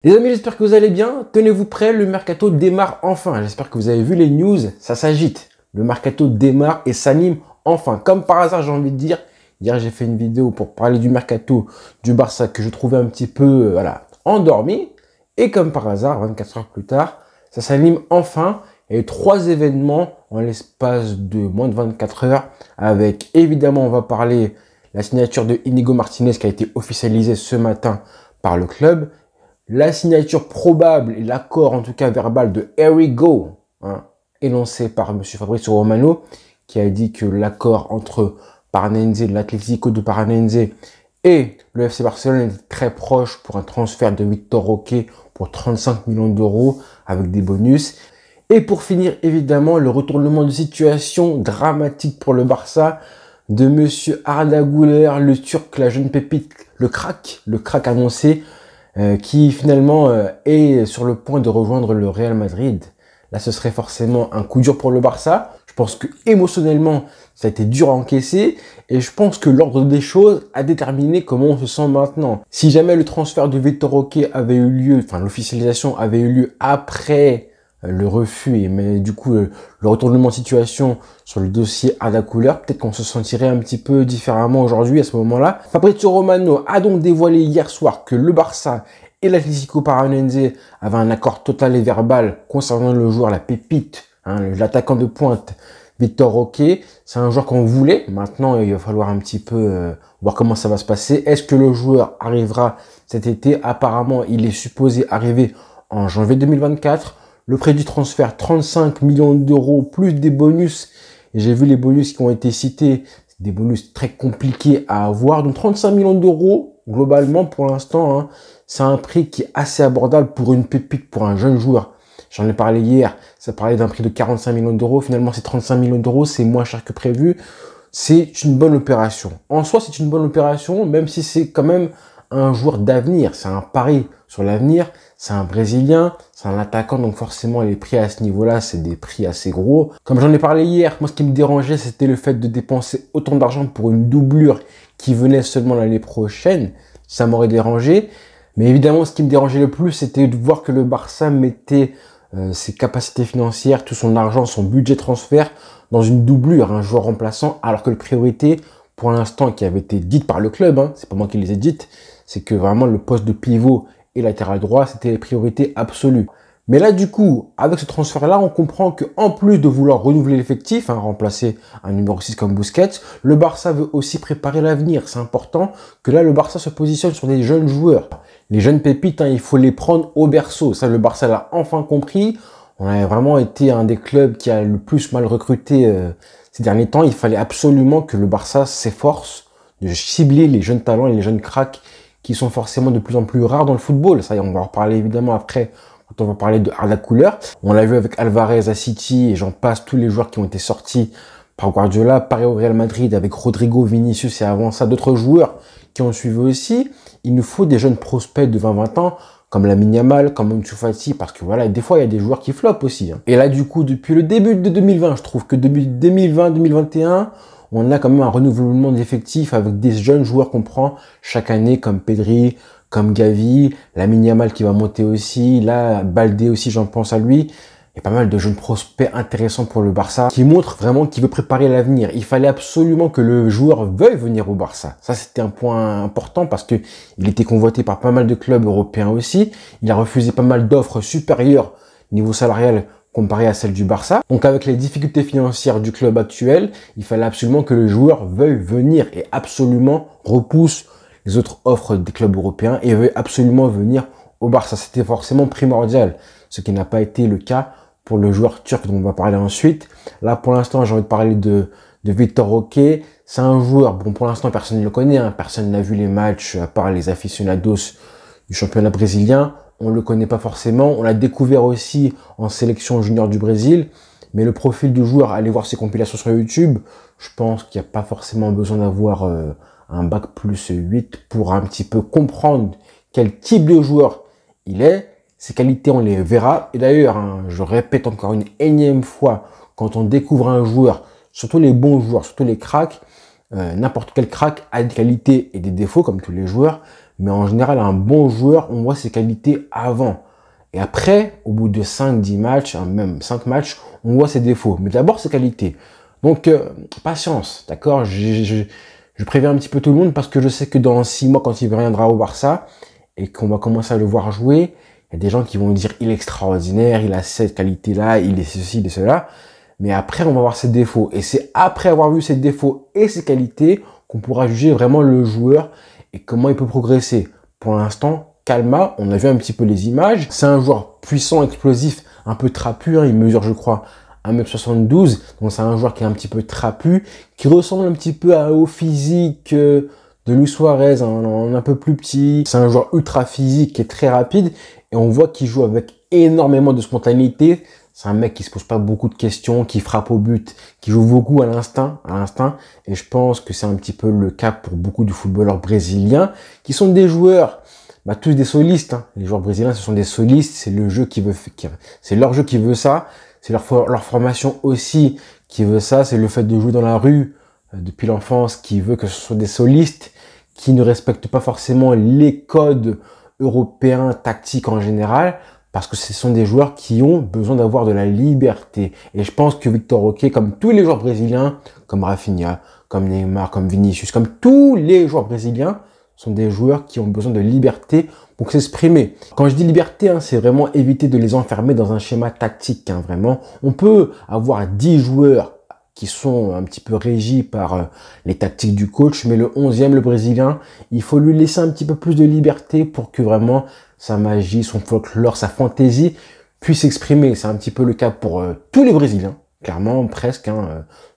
Les amis, j'espère que vous allez bien. Tenez-vous prêts, le mercato démarre enfin. J'espère que vous avez vu les news, ça s'agite. Le mercato démarre et s'anime enfin. Comme par hasard, j'ai envie de dire. Hier, j'ai fait une vidéo pour parler du mercato du Barça que je trouvais un petit peu endormi. Et comme par hasard, 24 heures plus tard, ça s'anime enfin. Et 3 événements en l'espace de moins de 24 heures. Avec, évidemment, on va parler la signature de Íñigo Martínez qui a été officialisée ce matin par le club. La signature probable et l'accord en tout cas verbal de Arrigo, énoncé par M. Fabrizio Romano, qui a dit que l'accord entre Paranense, l'Atlético de Paranense et le FC Barcelone est très proche pour un transfert de Victor Roque pour 35 millions d'euros avec des bonus. Et pour finir, évidemment, le retournement de situation dramatique pour le Barça de M. Arda Güler, le Turc, la jeune pépite, le crack annoncé, qui finalement est sur le point de rejoindre le Real Madrid. Là, ce serait forcément un coup dur pour le Barça. Je pense que émotionnellement, ça a été dur à encaisser. Et je pense que l'ordre des choses a déterminé comment on se sent maintenant. Si jamais le transfert de Victor Roque avait eu lieu, enfin l'officialisation avait eu lieu après le refus, mais du coup le retournement de situation sur le dossier Arda Güler, peut-être qu'on se sentirait un petit peu différemment aujourd'hui à ce moment-là. Fabrizio Romano a donc dévoilé hier soir que le Barça et l'Atlético Paranense avaient un accord total et verbal concernant le joueur, la pépite, l'attaquant de pointe Victor Roque. C'est un joueur qu'on voulait. Maintenant, il va falloir un petit peu voir comment ça va se passer. Est-ce que le joueur arrivera cet été? Apparemment, il est supposé arriver en janvier 2024. Le prix du transfert, 35 millions d'euros, plus des bonus. Et j'ai vu les bonus qui ont été cités. C'est des bonus très compliqués à avoir. Donc 35 millions d'euros, globalement, pour l'instant, c'est un prix qui est assez abordable pour une pépite, pour un jeune joueur. J'en ai parlé hier, ça parlait d'un prix de 45 millions d'euros. Finalement, c'est 35 millions d'euros, c'est moins cher que prévu. C'est une bonne opération. En soi, c'est une bonne opération, même si c'est quand même un joueur d'avenir. C'est un pari sur l'avenir. C'est un Brésilien, c'est un attaquant, donc forcément les prix à ce niveau-là, c'est des prix assez gros. Comme j'en ai parlé hier, moi ce qui me dérangeait, c'était le fait de dépenser autant d'argent pour une doublure qui venait seulement l'année prochaine. Ça m'aurait dérangé. Mais évidemment, ce qui me dérangeait le plus, c'était de voir que le Barça mettait ses capacités financières, tout son argent, son budget transfert dans une doublure, un joueur remplaçant, alors que la priorité, pour l'instant, qui avait été dite par le club, c'est pas moi qui les ai dites, c'est que vraiment le poste de pivot et latéral droit, c'était les priorités absolues. Mais là, du coup, avec ce transfert-là, on comprend que en plus de vouloir renouveler l'effectif, remplacer un numéro 6 comme Busquets, le Barça veut aussi préparer l'avenir. C'est important que là, le Barça se positionne sur des jeunes joueurs. Les jeunes pépites, il faut les prendre au berceau. Ça, le Barça l'a enfin compris. On a vraiment été un des clubs qui a le plus mal recruté ces derniers temps. Il fallait absolument que le Barça s'efforce de cibler les jeunes talents et les jeunes cracks qui sont forcément de plus en plus rares dans le football. Ça, on va en reparler évidemment après, quand on va parler de Arda Güler. On l'a vu avec Alvarez à City et j'en passe, tous les joueurs qui ont été sortis par Guardiola, pareil au Real Madrid avec Rodrigo, Vinicius et avant ça d'autres joueurs qui ont suivi aussi. Il nous faut des jeunes prospects de 20-20 ans, comme Lamine Yamal, comme Ansu Fati, parce que voilà, des fois il y a des joueurs qui flopent aussi. Et là du coup, depuis le début de 2020, je trouve que depuis 2020-2021, on a quand même un renouvellement d'effectifs avec des jeunes joueurs qu'on prend chaque année, comme Pedri, comme Gavi, Lamine Yamal qui va monter aussi, là, Baldé aussi, j'en pense à lui. Il y a pas mal de jeunes prospects intéressants pour le Barça qui montrent vraiment qu'il veut préparer l'avenir. Il fallait absolument que le joueur veuille venir au Barça. Ça, c'était un point important parce que il était convoité par pas mal de clubs européens aussi. Il a refusé pas mal d'offres supérieures niveau salarial comparé à celle du Barça. Donc avec les difficultés financières du club actuel, il fallait absolument que le joueur veuille venir et absolument repousse les autres offres des clubs européens et veuille absolument venir au Barça. C'était forcément primordial, ce qui n'a pas été le cas pour le joueur turc dont on va parler ensuite. Là, pour l'instant, j'ai envie de parler de Victor Roque. C'est un joueur, bon, pour l'instant, personne ne le connaît, personne n'a vu les matchs à part les aficionados du championnat brésilien. On le connaît pas forcément. On l'a découvert aussi en sélection junior du Brésil. Mais le profil du joueur, allez voir ses compilations sur YouTube. Je pense qu'il n'y a pas forcément besoin d'avoir un bac plus 8 pour un petit peu comprendre quel type de joueur il est. Ses qualités, on les verra. Et d'ailleurs, je répète encore une énième fois, quand on découvre un joueur, surtout les bons joueurs, surtout les cracks, n'importe quel crack a des qualités et des défauts, comme tous les joueurs. mais en général, un bon joueur, on voit ses qualités avant. Et après, au bout de 5-10 matchs, même 5 matchs, on voit ses défauts. Mais d'abord, ses qualités. Donc, patience, d'accord? Je préviens un petit peu tout le monde parce que je sais que dans 6 mois, quand il reviendra au Barça et qu'on va commencer à le voir jouer, il y a des gens qui vont dire il est extraordinaire, il a cette qualité-là, il est ceci, il est cela. Mais après, on va voir ses défauts. Et c'est après avoir vu ses défauts et ses qualités qu'on pourra juger vraiment le joueur et comment il peut progresser. Pour l'instant, Calma, on a vu un petit peu les images. C'est un joueur puissant, explosif, un peu trapu. Hein. Il mesure, je crois, 1m72. Donc c'est un joueur qui est un petit peu trapu, qui ressemble un petit peu au physique de Luis Suarez, hein, un peu plus petit. C'est un joueur ultra physique qui est très rapide. Et on voit qu'il joue avec énormément de spontanéité. C'est un mec qui se pose pas beaucoup de questions, qui frappe au but, qui joue beaucoup à l'instinct. Et je pense que c'est un petit peu le cas pour beaucoup de footballeurs brésiliens, qui sont des joueurs, tous des solistes. Hein. Les joueurs brésiliens, ce sont des solistes. C'est le jeu qui veut, c'est leur jeu qui veut ça. C'est leur formation aussi qui veut ça. C'est le fait de jouer dans la rue depuis l'enfance qui veut que ce soit des solistes qui ne respectent pas forcément les codes européens tactiques en général. Parce que ce sont des joueurs qui ont besoin d'avoir de la liberté. Et je pense que Victor Roque, comme tous les joueurs brésiliens, comme Rafinha, comme Neymar, comme Vinicius, comme tous les joueurs brésiliens, sont des joueurs qui ont besoin de liberté pour s'exprimer. Quand je dis liberté, c'est vraiment éviter de les enfermer dans un schéma tactique. Vraiment, on peut avoir 10 joueurs qui sont un petit peu régis par les tactiques du coach, mais le 11e, le Brésilien, il faut lui laisser un petit peu plus de liberté pour que vraiment sa magie, son folklore, sa fantaisie puisse s'exprimer. C'est un petit peu le cas pour tous les Brésiliens, clairement, presque,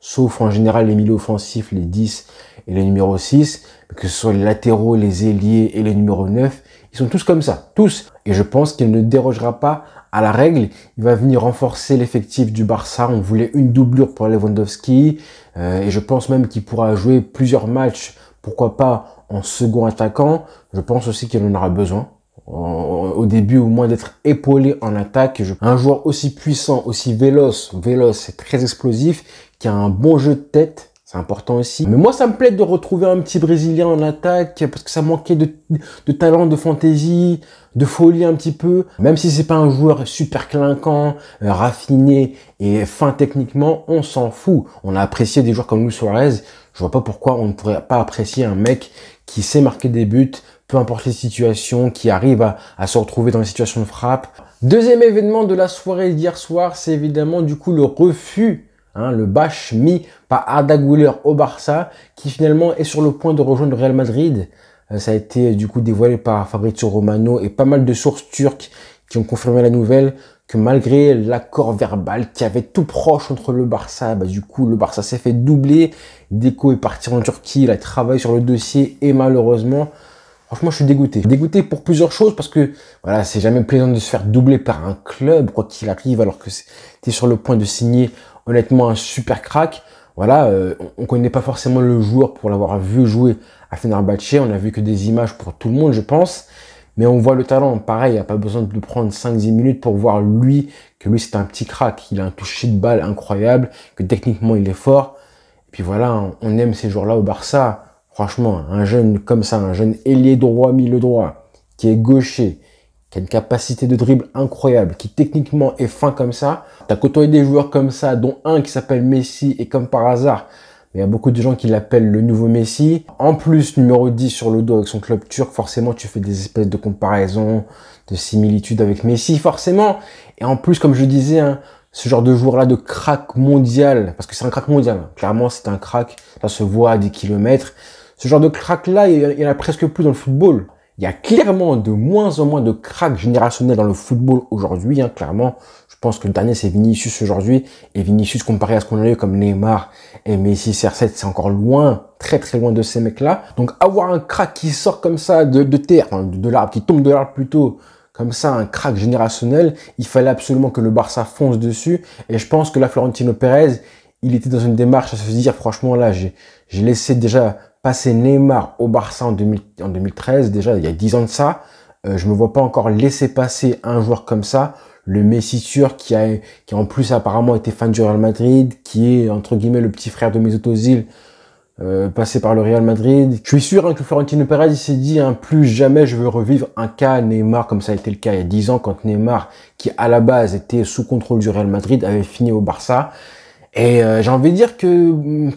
sauf en général les milieux offensifs, les 10 et les numéros 6, que ce soit les latéraux, les ailiers et les numéros 9, ils sont tous comme ça, tous. Et je pense qu'il ne dérogera pas à la règle. Il va venir renforcer l'effectif du Barça. On voulait une doublure pour Lewandowski. Et je pense même qu'il pourra jouer plusieurs matchs, pourquoi pas en second attaquant. Je pense aussi qu'il en aura besoin. Au début, au moins d'être épaulé en attaque. Un joueur aussi puissant, aussi véloce, c'est très explosif, qui a un bon jeu de tête. C'est important aussi. Mais moi, ça me plaît de retrouver un petit Brésilien en attaque parce que ça manquait de talent, de fantaisie, de folie un petit peu. Même si c'est pas un joueur super clinquant, raffiné et fin techniquement, on s'en fout. On a apprécié des joueurs comme Luis Suarez. Je vois pas pourquoi on ne pourrait pas apprécier un mec qui sait marquer des buts, peu importe les situations, qui arrive à se retrouver dans les situations de frappe. Deuxième événement de la soirée d'hier soir, c'est évidemment du coup le refus, le bâche mis par Arda Güler au Barça, qui finalement est sur le point de rejoindre le Real Madrid. Ça a été du coup dévoilé par Fabrizio Romano et pas mal de sources turques qui ont confirmé la nouvelle que malgré l'accord verbal qui avait tout proche entre le Barça, du coup le Barça s'est fait doubler. Deco est parti en Turquie, il a travaillé sur le dossier et malheureusement, franchement, je suis dégoûté. Dégoûté pour plusieurs choses parce que, voilà, c'est jamais plaisant de se faire doubler par un club, quoi qu'il arrive, alors que t'es sur le point de signer, honnêtement, un super crack. Voilà, on connaît pas forcément le joueur pour l'avoir vu jouer à Fenerbahçe. On a vu que des images pour tout le monde, je pense. Mais on voit le talent. Pareil, il n'y a pas besoin de prendre 5-10 minutes pour voir que lui, c'est un petit crack. Il a un toucher de balle incroyable, que techniquement, il est fort. Et puis voilà, on aime ces joueurs-là au Barça. Franchement, un jeune comme ça, un jeune ailier droit, milieu droit, qui est gaucher, qui a une capacité de dribble incroyable, qui techniquement est fin comme ça. T'as côtoyé des joueurs comme ça, dont un qui s'appelle Messi, et comme par hasard, il y a beaucoup de gens qui l'appellent le nouveau Messi. En plus, numéro 10 sur le dos avec son club turc, forcément, tu fais des espèces de comparaisons, de similitudes avec Messi, forcément. Et en plus, comme je disais, ce genre de joueur-là de crack mondial, parce que c'est un crack mondial, clairement, c'est un crack, ça se voit à 10 km. Ce genre de crack-là, il y en a presque plus dans le football. Il y a clairement de moins en moins de cracks générationnels dans le football aujourd'hui, clairement. Je pense que le dernier, c'est Vinicius aujourd'hui. Et Vinicius, comparé à ce qu'on a eu comme Neymar et Messi, CR7, c'est encore loin, très très loin de ces mecs-là. Donc avoir un crack qui sort comme ça de terre, de l'arbre, qui tombe de l'arbre plutôt, comme ça, un crack générationnel, il fallait absolument que le Barça fonce dessus. Et je pense que là, Florentino Pérez, il était dans une démarche à se dire, franchement, là, j'ai laissé déjà passer Neymar au Barça en 2013, déjà il y a 10 ans de ça. Je me vois pas encore laisser passer un joueur comme ça, le Messi turc qui a en plus apparemment été fan du Real Madrid, qui est entre guillemets le petit frère de Mesut Özil, passé par le Real Madrid. Je suis sûr que Florentino Pérez il s'est dit plus jamais je veux revivre un cas Neymar comme ça a été le cas il y a 10 ans quand Neymar, qui à la base était sous contrôle du Real Madrid, avait fini au Barça. Et j'ai envie de dire que,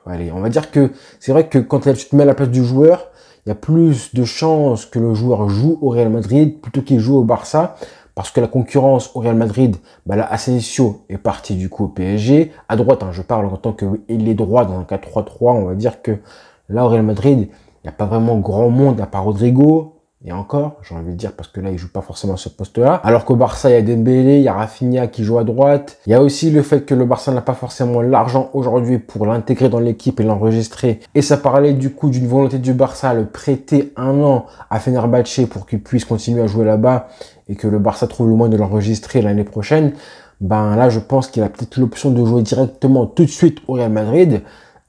allez, on va dire que c'est vrai que quand tu te mets à la place du joueur, il y a plus de chances que le joueur joue au Real Madrid plutôt qu'il joue au Barça. Parce que la concurrence au Real Madrid, là, Asensio est parti du coup au PSG. À droite, je parle en tant qu'il est droit dans un 4-3-3. On va dire que là, au Real Madrid, il n'y a pas vraiment grand monde à part Rodrigo. Et encore, j'ai envie de dire, parce que là, il joue pas forcément à ce poste-là. Alors qu'au Barça, il y a Dembélé, il y a Rafinha qui joue à droite. Il y a aussi le fait que le Barça n'a pas forcément l'argent aujourd'hui pour l'intégrer dans l'équipe et l'enregistrer. Et ça parlait du coup d'une volonté du Barça à le prêter 1 an à Fenerbahçe pour qu'il puisse continuer à jouer là-bas et que le Barça trouve le moyen de l'enregistrer l'année prochaine. Là, je pense qu'il a peut-être l'option de jouer directement tout de suite au Real Madrid.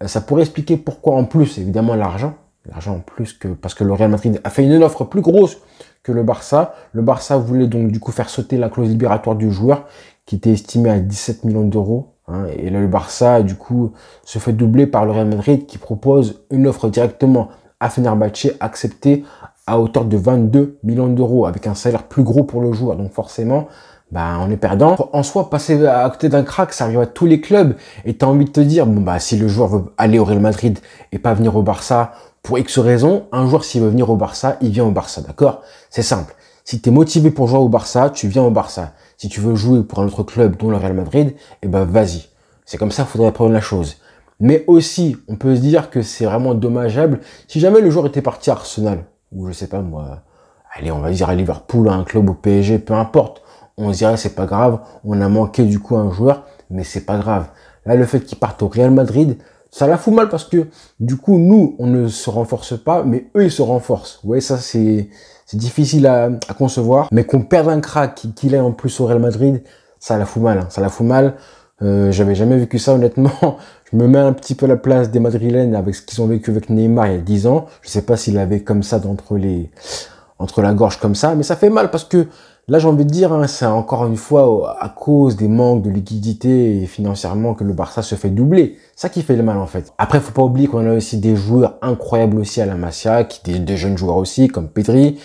Ça pourrait expliquer pourquoi en plus, évidemment, l'argent. L'argent en plus parce que le Real Madrid a fait une offre plus grosse que le Barça. Le Barça voulait donc du coup faire sauter la clause libératoire du joueur qui était estimée à 17 millions d'euros. Et là, le Barça, du coup, se fait doubler par le Real Madrid qui propose une offre directement à Fenerbahçe acceptée à hauteur de 22 millions d'euros avec un salaire plus gros pour le joueur. Donc forcément, on est perdant. En soi, passer à côté d'un crack, ça arrive à tous les clubs. Et tu as envie de te dire, si le joueur veut aller au Real Madrid et pas venir au Barça, pour X raison, un joueur s'il veut venir au Barça, il vient au Barça, d'accord? C'est simple. Si tu es motivé pour jouer au Barça, tu viens au Barça. Si tu veux jouer pour un autre club, dont le Real Madrid, vas-y. C'est comme ça qu'il faudrait prendre la chose. Mais aussi, on peut se dire que c'est vraiment dommageable si jamais le joueur était parti à Arsenal, ou je sais pas moi, allez, on va dire à Liverpool, à un club au PSG, peu importe. On se dirait c'est pas grave, on a manqué du coup un joueur, mais c'est pas grave. Là, le fait qu'il parte au Real Madrid, ça la fout mal parce que, du coup, nous, on ne se renforce pas, mais eux, ils se renforcent. Vous voyez, ça, c'est difficile à concevoir. Mais qu'on perde un crack, qu'il est en plus au Real Madrid, ça la fout mal. Ça la fout mal. J'avais jamais vécu ça, honnêtement. Je me mets un petit peu à la place des Madrilènes avec ce qu'ils ont vécu avec Neymar il y a 10 ans. Je sais pas s'il avait comme ça entre la gorge comme ça, mais ça fait mal parce que là, j'ai envie de dire, c'est encore une fois à cause des manques de liquidité et financièrement que le Barça se fait doubler. Ça qui fait le mal en fait. Après, faut pas oublier qu'on a aussi des joueurs incroyables aussi à la Masia, des jeunes joueurs aussi comme Pedri,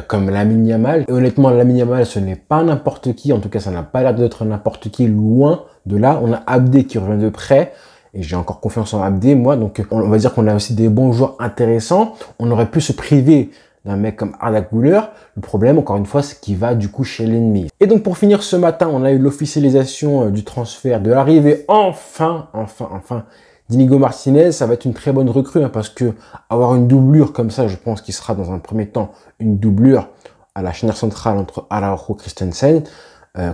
comme Lamine Yamal. Et honnêtement, Lamine Yamal, ce n'est pas n'importe qui. En tout cas, ça n'a pas l'air d'être n'importe qui, loin de là. On a Abdé qui revient de près. Et j'ai encore confiance en Abdé, moi. Donc, on va dire qu'on a aussi des bons joueurs intéressants. On aurait pu se priver d'un mec comme Arda Güler. Le problème, encore une fois, c'est qu'il va du coup chez l'ennemi. Et donc, pour finir ce matin, on a eu l'officialisation du transfert, de l'arrivée enfin, d'Inigo Martinez. Ça va être une très bonne recrue parce que avoir une doublure comme ça, je pense qu'il sera dans un premier temps une doublure à la charnière centrale entre Araujo et Christensen.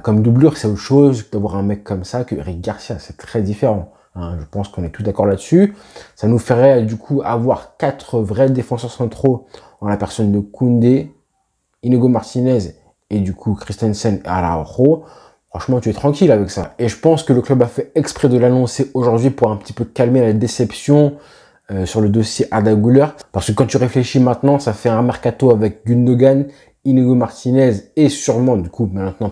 Comme doublure, c'est autre chose d'avoir un mec comme ça que Eric Garcia. C'est très différent. Je pense qu'on est tous d'accord là-dessus. Ça nous ferait du coup avoir 4 vrais défenseurs centraux en la personne de Koundé, Inigo Martinez et du coup Christensen et Araujo. Franchement, tu es tranquille avec ça. Et je pense que le club a fait exprès de l'annoncer aujourd'hui pour un petit peu calmer la déception sur le dossier Arda Güler. Parce que quand tu réfléchis maintenant, ça fait un mercato avec Gundogan, Inigo Martinez et sûrement, du coup, maintenant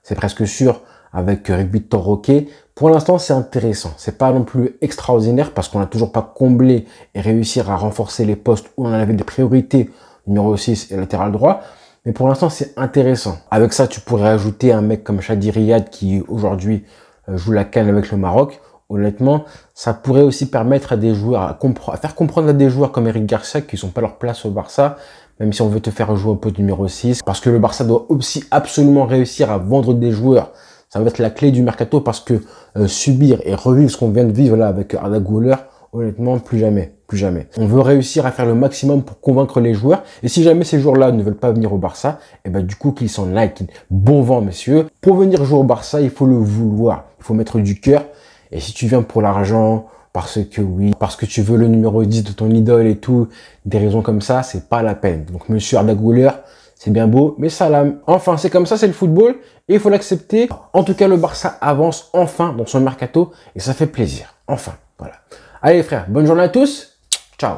c'est presque sûr, avec Victor Roque. Pour l'instant, c'est intéressant. C'est pas non plus extraordinaire parce qu'on n'a toujours pas comblé et réussir à renforcer les postes où on en avait des priorités, numéro 6 et latéral droit. Mais pour l'instant, c'est intéressant. Avec ça, tu pourrais ajouter un mec comme Chadi Riyad qui aujourd'hui joue la CAN avec le Maroc. Honnêtement, ça pourrait aussi permettre à des joueurs, à faire comprendre à des joueurs comme Eric Garcia qui sont pas leur place au Barça, même si on veut te faire jouer au poste numéro 6. Parce que le Barça doit aussi absolument réussir à vendre des joueurs. Ça va être la clé du mercato parce que subir et revivre ce qu'on vient de vivre là avec Arda Güler, honnêtement, plus jamais. On veut réussir à faire le maximum pour convaincre les joueurs. Et si jamais ces joueurs-là ne veulent pas venir au Barça, du coup, qu'ils s'en aillent. Bon vent, messieurs. Pour venir jouer au Barça, il faut le vouloir. Il faut mettre du cœur. Et si tu viens pour l'argent, parce que tu veux le numéro 10 de ton idole et tout, des raisons comme ça, c'est pas la peine. Donc, monsieur Arda Güler, c'est bien beau, mais salam. Enfin, c'est comme ça, c'est le football, et il faut l'accepter. En tout cas, le Barça avance enfin dans son mercato, et ça fait plaisir. Enfin, voilà. Allez, frère, bonne journée à tous. Ciao.